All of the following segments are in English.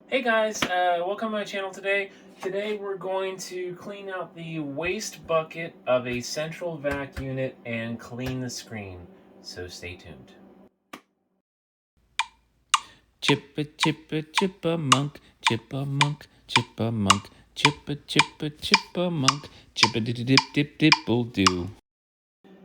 Hey guys, welcome to my channel today. Today we're going to clean out the waste bucket of a central vac unit and clean the screen. So stay tuned. Chippa chippa chippa chipmunk, chippa chippa chipmunk, chippa dip dip dip dipple do.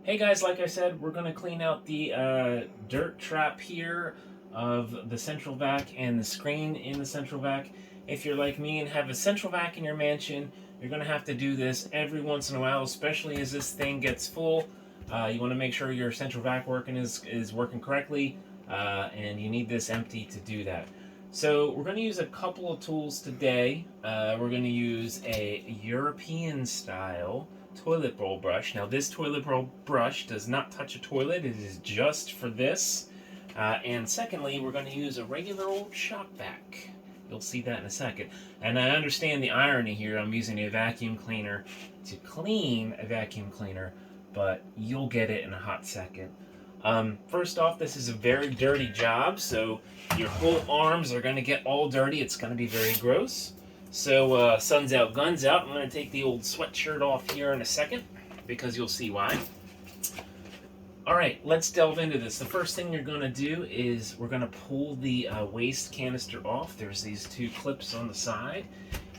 Hey guys, like I said, we're going to clean out the dirt trap here of the central vac and the screen in the central vac. If you're like me and have a central vac in your mansion, you're going to have to do this every once in a while, especially as this thing gets full. You want to make sure your central vac is working correctly, and you need this empty to do that. So we're going to use a couple of tools today. We're going to use a European style toilet bowl brush. Now this toilet bowl brush does not touch a toilet, it is just for this. And secondly, we're going to use a regular old shop vac. You'll see that in a second. And I understand the irony here, I'm using a vacuum cleaner to clean a vacuum cleaner, but you'll get it in a hot second. First off, this is a very dirty job, so your whole arms are going to get all dirty. It's going to be very gross. So, sun's out, guns out. I'm going to take the old sweatshirt off here in a second because you'll see why. All right, let's delve into this. The first thing you're going to do is we're going to pull the waste canister off. There's these two clips on the side.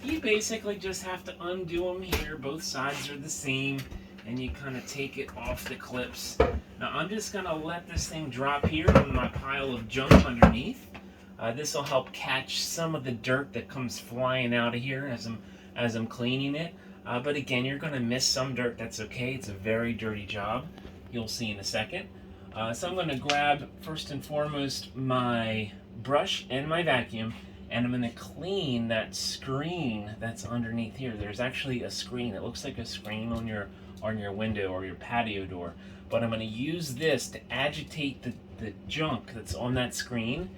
You basically just have to undo them here. Both sides are the same, and you kind of take it off the clips. Now, I'm just going to let this thing drop here on my pile of junk underneath. This will help catch some of the dirt that comes flying out of here as I'm cleaning it. But again, you're going to miss some dirt. That's okay. It's a very dirty job. You'll see in a second. So I'm going to grab, first and foremost, my brush and my vacuum, and I'm going to clean that screen that's underneath here. There's actually a screen. It looks like a screen on your window or your patio door. But I'm going to use this to agitate the junk that's on that screen,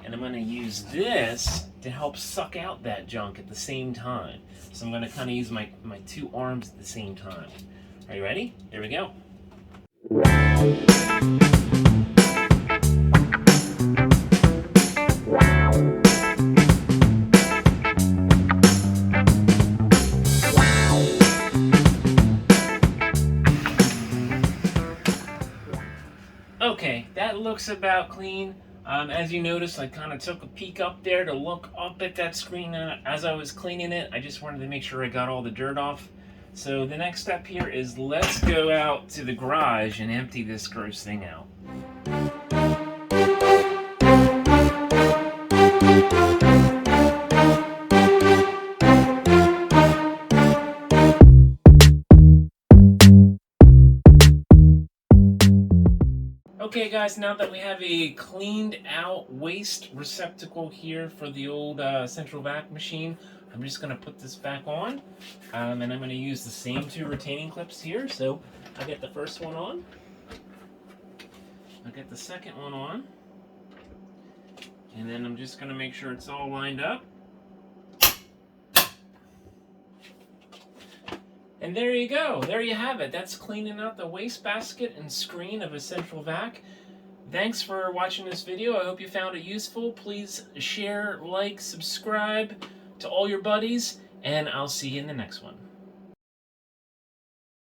and I'm going to use this to help suck out that junk at the same time. So I'm going to kind of use my two arms at the same time. Are you ready? Here we go. Okay, that looks about clean. As you notice, I kind of took a peek up there to look up at that screen as I was cleaning it. I just wanted to make sure I got all the dirt off. So the next step here is let's go out to the garage and empty this gross thing out. Okay guys, now that we have a cleaned out waste receptacle here for the old central vac machine, I'm just going to put this back on, and I'm going to use the same two retaining clips here. So I get the first one on, I get the second one on, and then I'm just going to make sure it's all lined up. And there you go. There you have it. That's cleaning out the waste basket and screen of a central vac. Thanks for watching this video. I hope you found it useful. Please share, like, subscribe to all your buddies, and I'll see you in the next one.